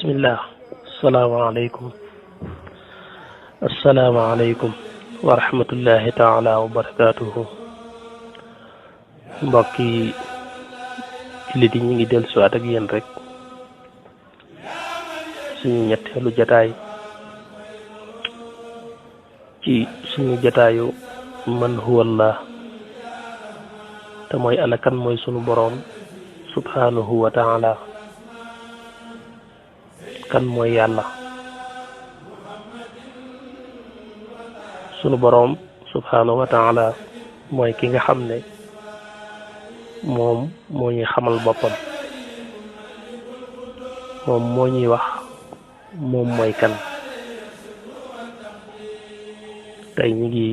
bismillah. asalaamaaleykum wa rahmatullahi taala wa barakatuhu. mbokki jullit yi ñu ngi dellu siwaat ak yéen rek suñu ñetteelu jataay ci suñu jataayu man huwallah te mooy ana kan mooy sunu boroom subhanahu wa taala. kan mooy yàlla. sunu boroom subhanahu wa taala mooy ki nga xam ne moom moo ñuy xamal boppam, moom moo ñuy wax moom mooy kan. tey ñu ngi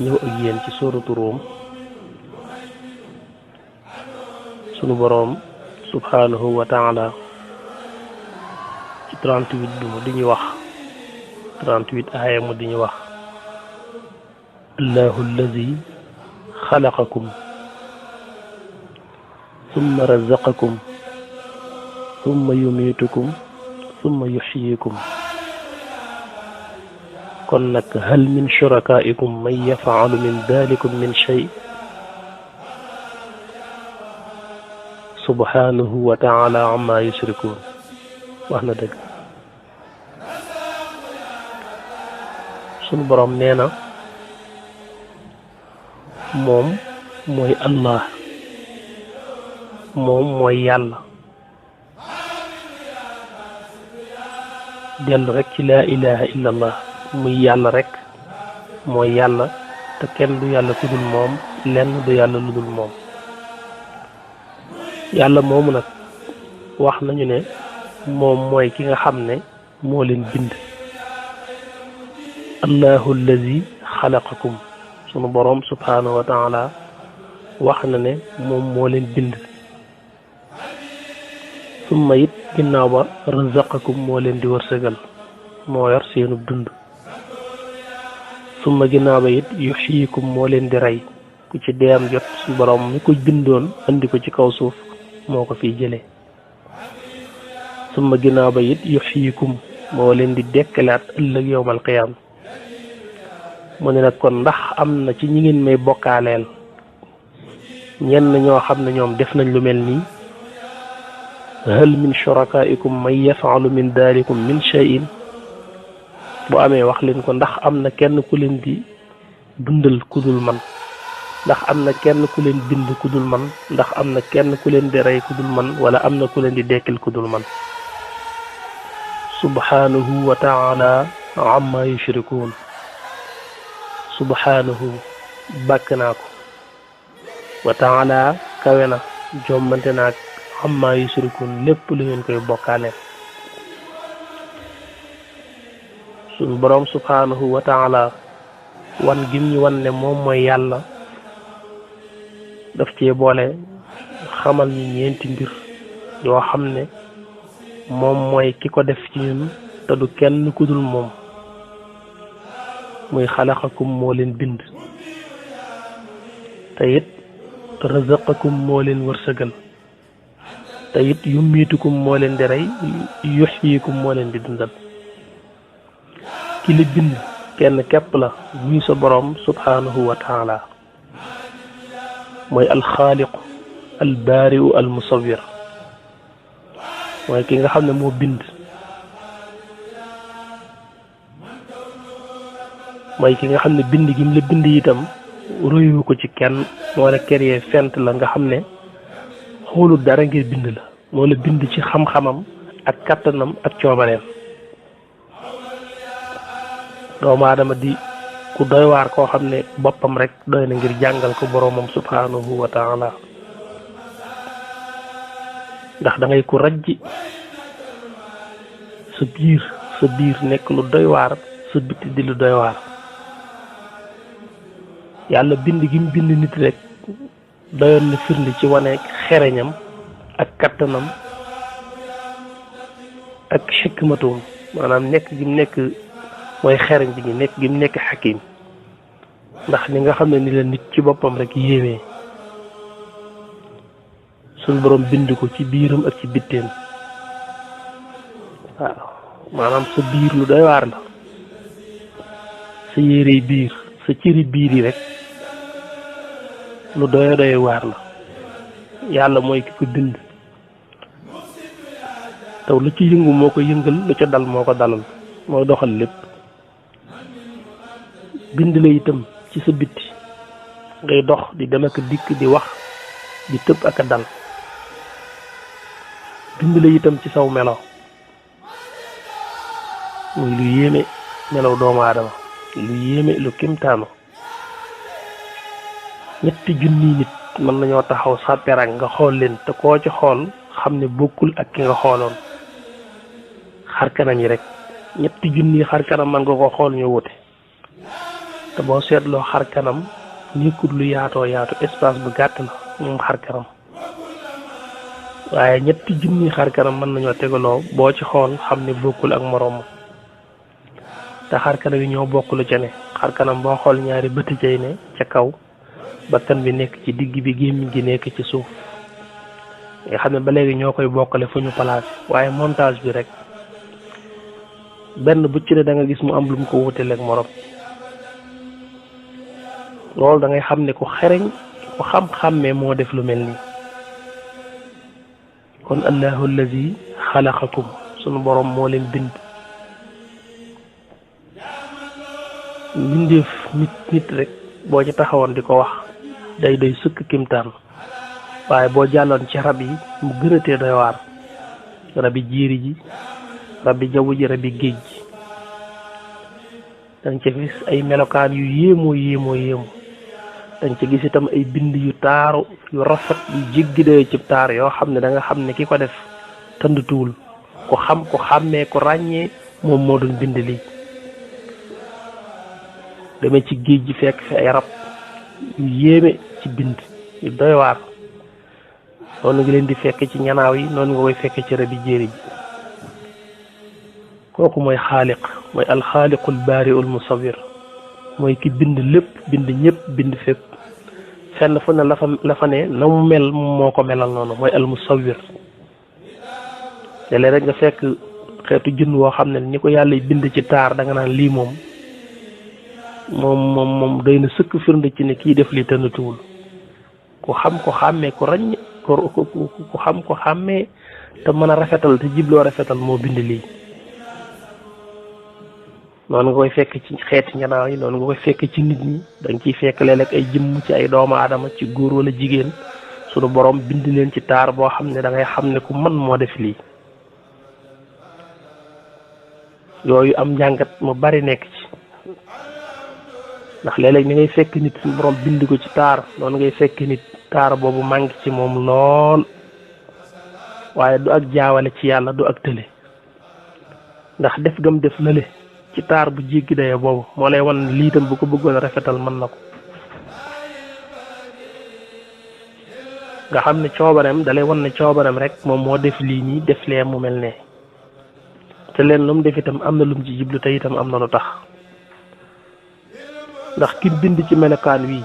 ñëw ak yéen ci suuratu Ruum. sunu boroom subhanahu wa taala ci 38 bi mu di ñu wax 38 aaya mu di ñu wax allahu allazi xalaqakum summa razaqakum summa yumiitukum summa yuxyikum. kon nag hal min shurakaikum man yafaalu min dalikum min shay. subhanahu wa taala amma yushrikun. wax na dëgg. sunu boroom nee na moom mooy Allah, moom mooy yàlla. dellu rek ci laa ilaha illallah, muy yàlla rek mooy yàlla te kenn du yàlla ku dul moom, lenn du yàlla lu dul moom. yàlla moomu nag wax nañu ne moom mooy ki nga xam ne moo leen bind. allahu allazi xalaqakum. sunu boroom subhanahu wa taala wax na ne moom moo leen bind. summa it ginnaaw ba razaqakum moo leen di wërsëgal, moo yor seenu dund. summa ginnaaw ba it yuxyikum moo leen di rey. ku ci deeyam jot sunu boroom mi ko bindoon andi ko ci kaw suuf moo ko fiy jëlee. summa ginnaaw ba it yuxyikum moo leen di dekkalaat ëllëg yowmal qiyaam. mu ne nag kon ndax am na ci ñi ngeen may bokkaaleel ñenn ñoo xam ne ñoom def nañ lu mel nii. hal min shurakaikum man yafaalu min dalikum min shay'in. bu amee wax leen ko ndax am na kenn ku leen di dundal ku dul man, ndax am na kenn ku leen bind ku dul man, ndax am na kenn ku leen di rey ku dul man, wala am na ku leen di dekkil ku dul man. subhanahu wa taala amma yushrikun. subhanahu bàkk naa ko, wa taala kawe na jommante naag amma yushrikun lépp lu ngeen koy bokkaaleel. suñu boroom subhanahu wa taala wan gim ñu wan ne moom mooy yàlla daf cee boole xamal ñu ñeenti mbir yoo xam ne moom mooy ki ko def ci ñun te du kenn ku dul moom. muy xalaqakum moo leen bind, te it razaqakum moo leen wërsëgal, te it yumiitukum moo leen di rey, yuxyikum moo leen di dundal. ki la bind kenn képp la, muy sa boroom subhanahu wa taala. mooy alxaaliqu albaariu almusawir. mooy ki nga xam ne moo bind, mooy ki nga xam ne bind gi mu la bind itam royu ko ci kenn, moo la créé fent la nga xam ne xoolul dara ngir bind la, moo la bind ci xam-xamam ak kattanam ak coobareem. doomu aadama di ku doy waar koo xam ne boppam rek doy na ngir jàngal ko boroomam subhanahu wa taala. ndax da ngay ku rajji sa biir nekk lu doy waar, sa biti di lu doy waar. yàlla bind gi mu bind nit rek doyoon na firnde ci wane xereñam ak kattanam ak xikmatum, maanaam nekk gi mu nekk mooy xereñ bi nekk gi mu nekk xakim. ndax ni nga xam ne ni la nit ci boppam rek yéemee, suñ borom bind ko ci biiram ak ci bitteem. waaw maanaam sa biir lu doy waar la sa yére biir sa cëri biir yi rek lu doy waar la yàlla mooy ki ko bind taw lu ci yëngu moo ko yëngal lu ca dal moo ko dalal mooy doxal lépp bind la itam ci sa bitti ngay dox di dem ak dikk di wax di tëb ak a dal bind la itam ci saw melo muy lu yéeme melaw doomu aadama lu yéeme lu kimtaanu ñetti junni nit mën nañoo taxaw sàpperang nga xool leen te koo ci xool xam ne bokkul ak ki nga xooloon xarkanam yi rek ñetti junni xarkanam man nga ko xool ñu wute te boo seetloo xarkanam nekkul lu yaatoo yaatu espace bu gàtt la moom xarkanam waaye ñetti junni xarkanam mën nañoo tegaloo boo ci xool xam ne bokkul ak moroom te xarkanam yi ñoo bokk lu ca ne xarkanam boo xool ñaari bëti cay ne ca kaw bakkan bi nekk ci digg bi gémmiñ gi nekk ci suuf nga xam ne ba léegi ñoo koy bokkale fu ñu placé waaye montage bi rek benn bu ci ne da nga gis mu am lu mu ko wuteel ak morom loolu da ngay xam ne ku xereñ ku xam-xàmmee moo def lu mel nii kon allahu allazi xalaqakum sunu borom moo leen bind mbindeef nit rek boo ci taxawoon di ko wax day doy sëkk kimtaan waaye boo jàlloon ci rab yi mu gënatee doy waar rabi jiiri ji rabi jaww ji rabi géej gi dañ ci gis ay melokaan yu yéemoo dañ ci gis itam ay bind yu taaru yu rafet yu jéggi dayoo ci taar yoo xam ne da nga xam ne ki ko def tëndtuwul ku xam ku xàmmee ku ràññee moom moo doon bind lii demee ci géej gi fekk fi ay rab yu yéeme ci bind yu doy waar noonu nga leen di fekk ci ñanaaw yi noonu nga koy fekk ci rabi jéeri ji kooku mooy xaaliq mooy alxaaliqul baariul musawwir mooy ki bind lépp bind ñëpp bind fépp fenn fu ne la fa ne na mu mel moo ko melal noonu mooy al musawwir léeg-léeg rek nga fekk xeetu jën woo xam ne ñi ko yàlla bind ci taar da nga naan lii moom doy na sëkk firnde ci ne kii def lii tënatuwul ku xam ko xàmmee ku ràññ ku xam ko xàmmee te mën a rafetal te jibloo rafetal moo bind lii noonu nga koy fekk ci xeeti ñanaaw yi noonu nga koy fekk ci nit ñi da nga ciy fekk léeg-léeg ay jëmm ci ay doomu aadama ci góor wala jigéen sunu borom bind leen ci taar boo xam ne da ngay xam ne ku man moo def lii yooyu am njàngat mu bari nekk ci ndax léeg-léeg ni ngay fekk nit suñu borom bind ko ci taar noonu ngay fekk nit taar boobu manqué ci moom lool waaye du ak jaawale ci yàlla du ak tële ndax def gam def lële ci taar bu jéggi daye boobu moo lay wan lii tam bu ko bëggoon a rafetal mën na ko nga xam ne coobareem dalay wan ne coobareem rek moom moo def lii nii def lee mu mel ne te leen lu mu def itam am na lu mu ci jiblu te itam am na lu tax ndax ki bind ci melokaan wi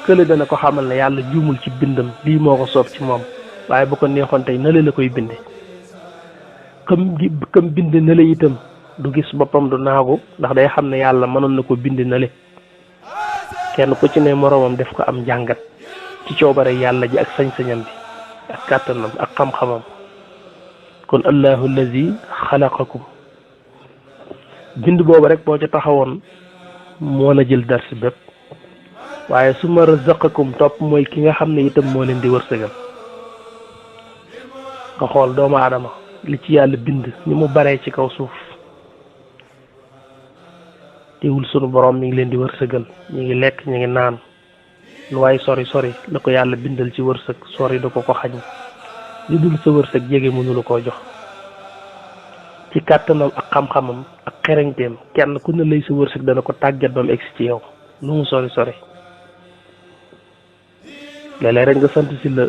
kële dana ko xamal ne yàlla juumul ci bindam lii moo ko soob ci moom waaye bu ko neexoon tey nële la koy binde kam bind nële itam du gis boppam du naagu ndax day xam ne yàlla mënoon na ko bind nële kenn ku ci ne moroomam def ko am jàngat ci coobare yàlla ji ak sañ-sañam bi ak kàttanam ak xam-xamam kon allahu allazi xalaqakum bind boobu rek boo ca taxawoon moo la jël darsi bépp waaye su ma razaqakum topp mooy ki nga xam ne itam moo leen di wërsëgal nga xool doomu aadama li ci yàlla bind ni mu baree ci kaw suuf teewul sunu borom mi ngi leen di wërsëgal ñu ngi lekk ñu ngi naan lu waaye sori la ko yàlla bindal ci wërsëg sori du ko xañ li dul sa wërsëg jege mënula koo jox ci kàttanam ak xam-xamam ak xereñteem kenn ku ne lay sa wërsëg dana ko tàggat ba mu egsi ci yow lu mu sori léeg-léeg rek nga sant si la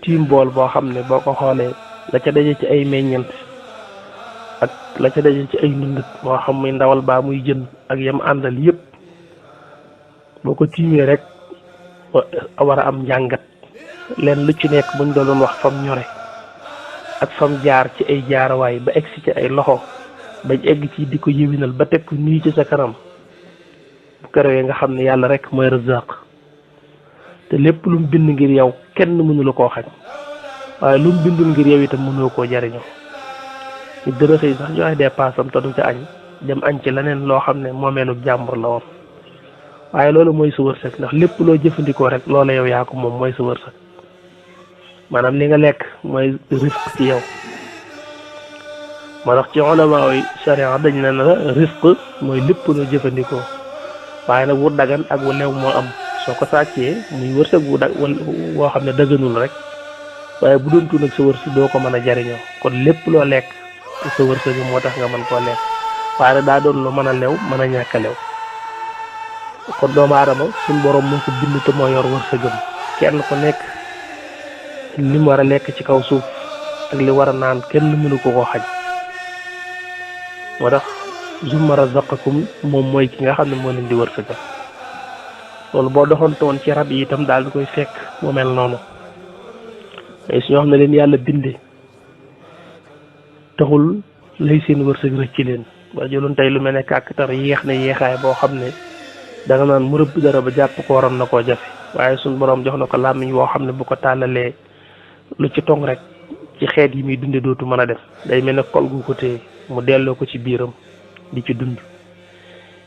tiim bool boo xam ne boo ko xoolee la ca daje ci ay meññant ak la ca daje ci ay ndundët moo xam muy ndawal baa muy jën ak yam àndal yépp boo ko tiimee rek war a am njàngat leen lu ci nekk buñ doon wax fam ñore ak fam jaar ci ay jaarawaay ba egsi ci ay loxo bañ egg ci di ko yëwinal ba teg ko nii ci sa kanam bu kerewee nga xam ne yàlla rek mooy Razzaq te lépp lu mu bind ngir yow kenn mënu la koo xañ waaye lu mu bindul ngir yow itam mënoo koo jariñoo nit dana xëy sax joxe dépasse am te du ca añ dem añ ci leneen loo xam ne moomeelu jàmbur la woon waaye loolu mooy sa wërsëg ndax lépp loo jëfandikoo rek loola yow yaa ko moom mooy sa wërsëg maanaam li nga lekk mooy risque ci yow moo tax ci ulama yi sharia dañ ne la risque mooy lépp loo jëfandikoo waaye nag wu dagan ak wu lew moo am soo ko sàccee muy wërsëg wu woo xam ne daganul rek waaye bu doon tuut nag sa wërsëg doo ko mën a jariñoo kon lépp loo lekk sa wërsëg moo tax nga mën koo lekk waaye nag daa doon lu mën a lew mën a ñàkk a lew kon doomu aadama suñ borom mu ko bind te moo yor wërsëgam kenn ku nekk li mu war a lekk ci kaw suuf ak li war a naan kenn mënu ko koo xaj moo tax summa razaqakum moom mooy ki nga xam ne moo leen di wërsëgal loolu boo doxantoon ci rab yi itam daal di koy fekk mu mel noonu mais su ñoo xam ne leen yàlla bindee taxul lay seen wërsëg rëcc ci leen ba jëloon tey lu mel ne kàkkatar yéex na yéexaay boo xam ne danga naan mu rëbb dara ba jàpp ko waroon na koo jafe waaye suñ borom jox na ko làmmiñ woo xam ne bu ko tàllalee lu ci tong rek ci xeet yi muy dunde dootu mën a def day mel ne kol gu ko téye mu delloo ko ci biiram di ci dund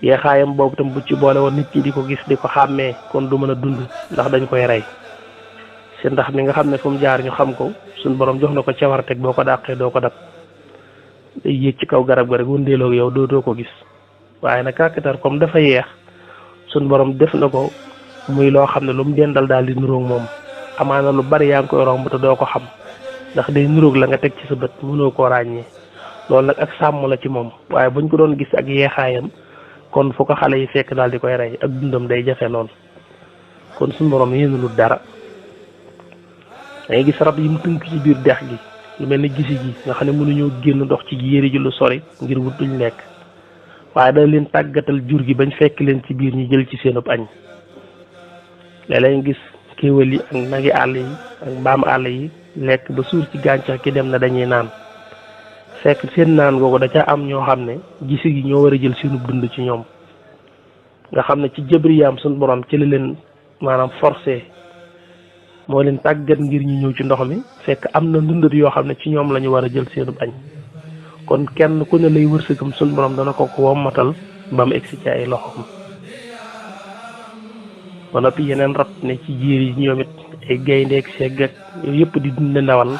yeexaayam boobu tam bu ci boole woon nit ñi di ko gis di ko xàmmee kon du mën a dund ndax dañ koy rey si ndax mi nga xam ne fu mu jaar ñu xam ko suñ borom jox na ko cawarteg boo ko dàqee doo ko dab day yéeg ci kaw garab ga rek wëndeeloog yow dootoo ko gis waaye nag kàkkatar comme dafa yeex suñ borom def na ko muy loo xam ne lu mu dendal daal di nuróog moom amaana lu bari yaa ngi koy romb te doo ko xam ndax day nuróog la nga teg ci sa bët mënoo koo ràññee loolu nag ak sàmm la ci moom waaye buñ ko doon gis ak yeexaayam kon fu ko xale yi fekk daal di koy rey ak dundam day jafe lool kon suñ borom yéen lu dara dangay gis rab yi mu tënk ci biir dex gi lu mel ni gisi gi nga xam ne mënuñoo génn dox ci yéeri ji lu sori ngir wut luñ lekk waaye da leen tàggatal jur gi bañ fekk leen ci biir ñu jël ci seenub añ léeg-léeg gis kéwél yi ak nagi àll yi ak mbaam àll yi lekk ba suur ci gàncax ki dem na dañuy naan fekk seen naan googu da ca am ñoo xam ne gisi gi ñoo war a jël seenub dund ci ñoom nga xam ne ci jëbriyaam suñ borom ci la leen maanaam forcé moo leen tàggat ngir ñu ñëw ci ndox mi fekk am na ndundat yoo xam ne ci ñoom la ñu war a jël seenub añ kon kenn ku ne lay wërsëgam suñ borom dana ko wommatal ba mu egsi ci ay loxoom ba noppi yeneen rab ne ci jiir yi ñoom it ay gayndeek segg ak yooyu yëpp di dunde ndawal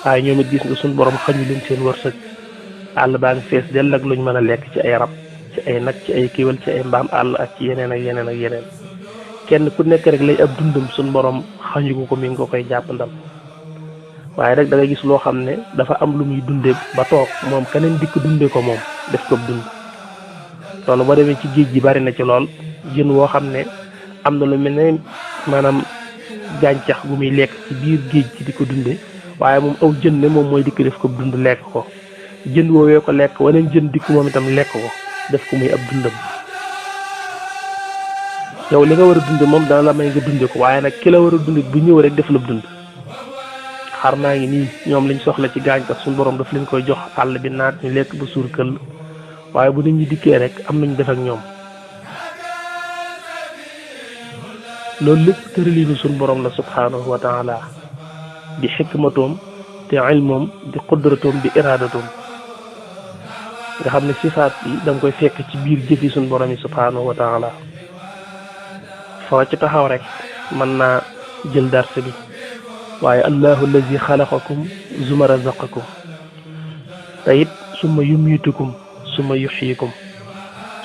waaye ñoom it gis nga suñ borom xañu leen seen wërsëg àll baa ngi fees dell ak luñ mën a lekk ci ay rab ci ay nag ci ay kéwél ci ay mbaam àll ak ci yeneen ak yeneen ak yeneen kenn ku nekk rek lay ab dundam suñ borom xañu ko mi ngi ko koy jàpp ndam waaye rek da ngay gis loo xam ne dafa am lu muy dunde ba toog moom keneen dikk dunde ko moom def ko dund loolu boo demee ci géej gi bari na ci lool jën woo xam ne am na lu mel ne maanaam gàncax gu muy lekk ci biir géej gi di ko dunde waaye moom aw jën ne moom mooy dikk def ko dund lekk ko jën woowee ko lekk waneen jën dikk moom itam lekk ko def ko muy ab dundam yow li nga war a dunde moom dana la may nga dunde ko waaye nag ki la war a dunde bu ñëw rek def la dund xar naa ngi nii ñoom lañ soxla ci gàncax suñu borom daf leen koy jox àll bi naat ñu lekk ba suur këll waaye bu nit ñi dikkee rek am nañu def ak ñoom loolu lépp tëraliinu suñu borom la subhanahu wa taala di xikmatoom te ilmoom di qudratoom di iraadatoom nga xam ne sifaat yi da nga koy fekk ci biir jëfi suñu borom yi subhanahu wa taala foo ci taxaw rek mën naa jël darse bi waaye allahu allazi xalaqakum zuma razaqakum te it summa yumiitukum summa yuxyikum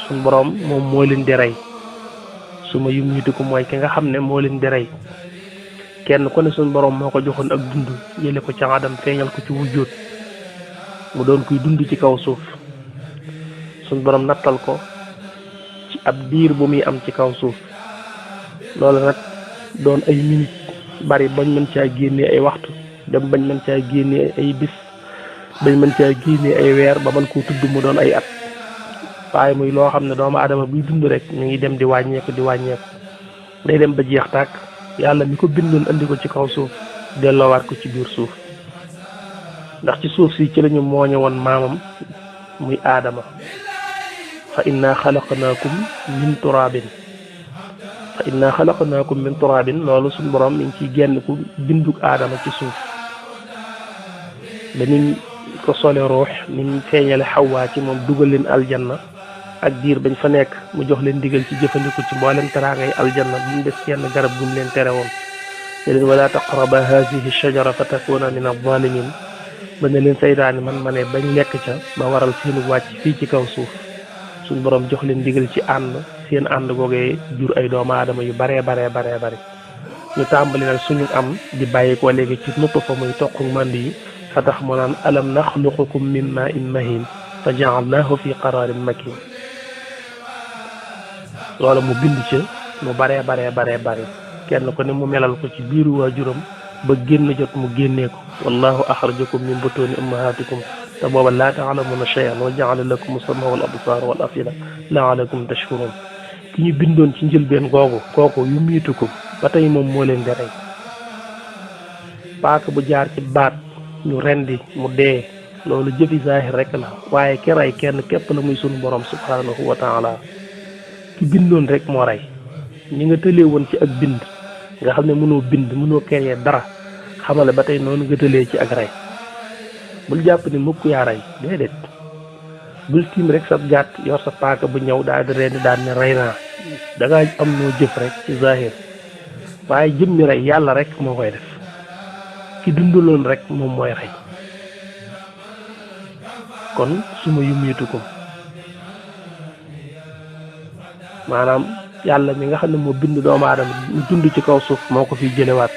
suñ borom moom moo leen di rey summa yumiitukum mooy ki nga xam ne moo leen di rey kenn ku ne suñ borom moo ko joxoon ak dund yële ko ci adam feeñal ko ci wujjóot mu doon kuy dund ci kaw suuf suñ borom nattal ko ci ab diir bu muy am ci kaw suuf loolu nag doon ay minute bari bañ mën caa génnee ay waxtu dem bañ mën caa génnee ay bis bañ mën caa génnee ay weer ba mën koo tudd mu doon ay at waaye muy loo xam ne doomu adama buy dund rek ñu ngi dem di wàññeeku day dem ba jeex tàkk yàlla mi ko bindoon andi ko ci kaw suuf delloowaat ko ci biir suuf ndax ci suuf si ci lañu mooñe woon maamam muy aadama fa inna xalaqnaakum min turaabin fa inna xalaqnaakum min turaabin loolu suñu borom mi ngi ciy génn ku bindug aadama ci suuf ba niñ ko sole ruux ni mu feeñale xawwaa ci moom dugal leen aljanna ak diir bañ fa nekk mu jox leen digal ci jëfandiku ci mboolem teraangay aljanna bu mu des yenn garab gum leen tere woon ne leen wala taqraba haadihi shajara fa takuna min az-zalimin ba ne leen saytaani man ma ne bañ lekk ca ba waral seenu wàcc fii ci kaw suuf suñ borom jox leen digal ci ànd seen ànd googee jur ay doomu aadama yu bare ñu tàmbali nag suñu am di bàyyi ko léegi ci nupp fa muy toq mànd yi fa tax mu naan alam naxluqukum min ma'in mahin fa ja'alnahu fi qararin makin loolu mu bind ca mu bare kenn ko ne mu melal ko ci biiru waajuram ba génn jot mu génnee ko wallahu axrajakum min butuni ummahatikum te booba laa ta'lamuna shay'an wa ja'ala lakum as-sam'a wal absara wal afida la'allakum tashkurun ki ñu bindoon ci njëlbeen googu kooku yu miitukum ba tey moom moo leen di rey paaka bu jaar ci baat ñu rendi mu dee loolu jëfi zaahir rek la waaye ki rey kenn képp la muy sunu borom subhanahu wa taala ki bindoon rek moo rey ñi nga tëlee woon ci ak bind nga xam ne mënoo bind mënoo créer dara xamale ba tey noonu nga tëlee ci ak rey bul jàpp ni mukk yaa rey déedéet bul tiim rek sa gàtt yor sa paaka bu ñëw daal di rendi daal ne rey naa da nga am noo jëf rek ci zaahir waaye jëmmi rey yàlla rek moo koy def ki dundaloon rek moom mooy rey kon suma yumiitukum maanaam yàlla mi nga xam ne moo bind doomu aadama mu dund ci kaw suuf moo ko fiy jëlewaat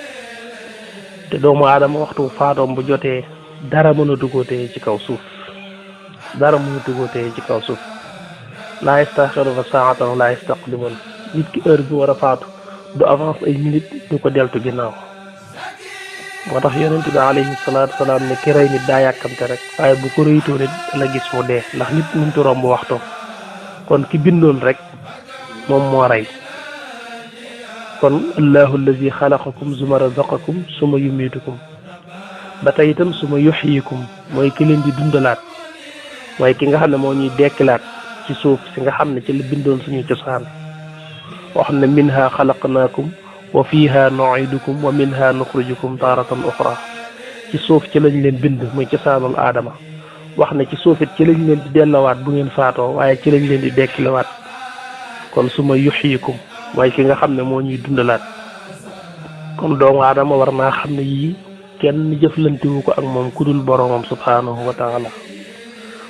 te doomu aadama waxtu faatoom bu jotee dara mënatu koo téye ci kaw suuf laa yastaxiruuna saa'atan wa laa yastaqdimuun nit ki heure bi war a faatu du avance ay minute du ko deltu ginnaaw moo tax yonent bi alayhi salaatu salaam ne ki rey nit daa yàkkamte rek waaye bu ko rëytoo nit la gis mu dee ndax nit mëntu romb waxtoom kon ki bindoon rek moom moo rey kon allahu allazi xalaqakum summa razaqakum summa yumiitukum ba tey itam summa yuxyikum mooy ki leen di dundalaat mooy ki nga xam ne moo ñuy dekkilaat ci suuf si nga xam ne ci la bindoon suñu cosaan wax ne minha xalaqnaakum wa fiha nu'idukum wa minha nuxrijukum taratan uxra ci suuf ci lañ leen bind muy cosaanul aadama wax ne ci suuf it ci lañ leen di dellawaat bu ngeen faatoo waaye ci lañ leen di dekkilawaat kon suma yuxyikum mooy ki nga xam ne moo ñuy dundalaat kon doomu aadama war naa xam ne yii kenn jëflantewu ko ak moom ku dul boroomam subhanahu wa taala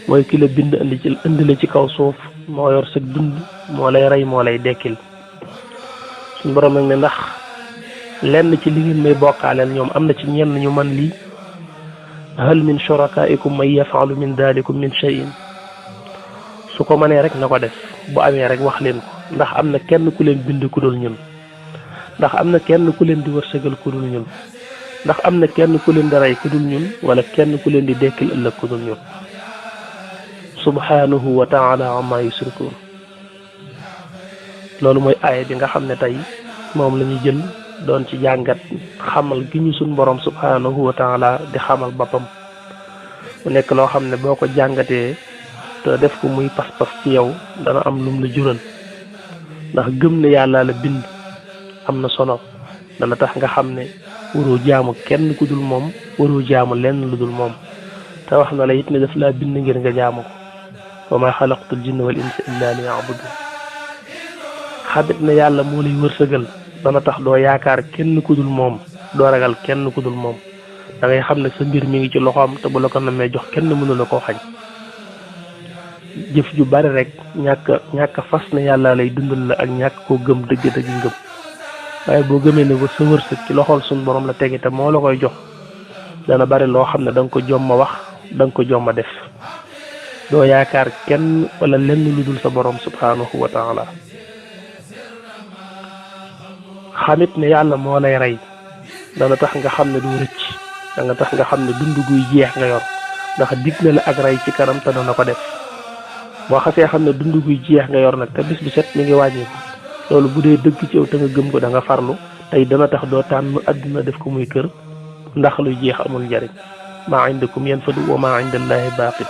mooy ki la bind indi la ci kaw suuf moo yor sa dund moo lay rey moo lay dekkil suñ borom nag ne ndax lenn ci li ngeen may bokkaaleel ñoom am na ci ñenn ñu man lii hal min shurakaikum man yafalu min dalikum min shay'in su ko mënee rek na ko def bu amee rek wax leen ko ndax am na kenn ku leen bind ku dul ñun ndax am na kenn ku leen di wërsëgal ku dul ñun ndax am na kenn ku leen di rey ku dul ñun wala kenn ku leen di dekkil ëllëg ku dul ñun subhanahu wa taala amma yusrikun loolu mooy aaya bi nga xam ne tey moom la ñu jël doon ci jàngat xamal gi ñu suñ borom subhanahu wa taala di xamal boppam mu nekk loo xam ne boo ko jàngatee te def ko muy pas-pas ci yow dana am lum la jural ndax gëm ne yàlla la bind am na solo dana tax nga xam ne waroo jaamu kenn ku dul moom waroo jaamu lenn lu dul moom te wax na la it ne daf laa bind ngir nga jaamu ko wa ma xalaqtul jinna wal insa illa liya'budun xamit ne yàlla moo lay wërsëgal dana tax doo yaakaar kenn ku dul moom doo ragal kenn ku dul moom da ngay xam ne sa mbir mi ngi ci loxoom te bu la ko namee jox kenn mënu la koo xañ jëf ju bari rek ñàkk fas ne yàlla lay dundal la ak ñàkk koo gëm dëgg-dëgg ngëm waaye boo gëmee ne ba sa wërsëg ci loxol suñ borom la tege te moo la koy jox dana bari loo xam ne da nga ko jomma wax da nga ko jomma def doo yaakaar kenn wala lenn lu dul sa borom subhanahu wa taala xamit ne yàlla moo lay rey dana tax nga xam ne du rëcc dana tax nga xam ne dund guy jeex nga yor ndax dig na la ak rey ci kanam te dana ko def boo xasee xam ne dund guy jeex nga yor nag te bis bu set mi ngi wàññeeku loolu bu dee dëgg ci yow te nga gëm ko da nga farlu tey dana tax doo tànn àdduna def ko muy kër ndax luy jeex amul njariñ maa indakum yanfadu wa maa indallahi baaqin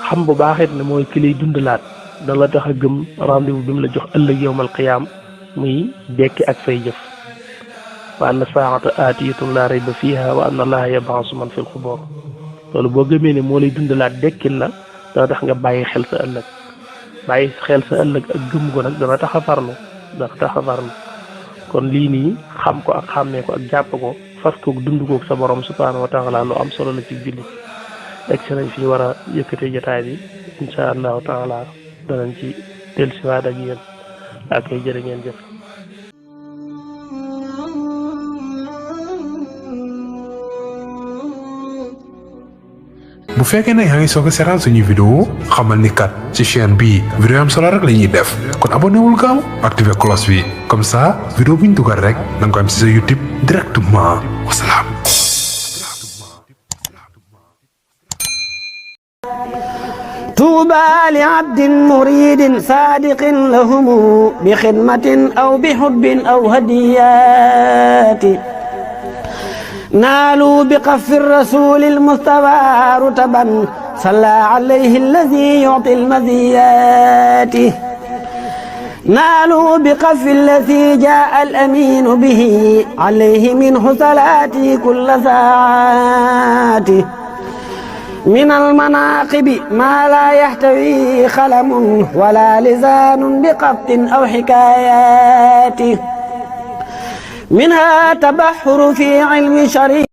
xam bu baax it ne mooy ki lay dundalaat da la tax a gëm rendez-vous bi mu la jox ëllëg yowmal qiyaam muy dekki ak say jëf wa anna saa'ata aatiyatun laa rayba fiiha wa anna allaha yab'asu man fil qubuur loolu boo gëmee ne moo lay dundalaat dekkil la dana tax nga bàyyi xel sa ëllëg bàyyi xel sa ëllëg ak gëm ko nag dana tax a farlu kon lii nii xam ko ak xàmmee ko ak jàpp ko fas ko dund koog sa borom subhaanahu wa taala lu am solo la ci julli egg nañ fi war a yëkkatee jotaay bi insha allahu taala danañ ci dellusiwaat ak yéen ak ay jërë ngeen jëf. bu fekkee ne yaa ngi soog a seetaan suñu vidéo xamal ni kat ci chaîne bi vidéo am solo rek la ñuy def kon abonné wul gaaw activé cloche bi comme ça vidéo bu ñu dugal rek da nga ko am ci sa YouTube directement wasalaam. طوبى لعبد مريد صادق لهم بخدمة أو بحب أو هديات نالوا بقف الرسول المصطفى رتبا صلى عليه الذي يعطي المزيات نالوا بقف الذي جاء الأمين به عليه منه صلاتي كل ساعات من المناقب ما لا يحتوي خلم ولا لسان بقبط أو حكايات منها تبحر في علم شريع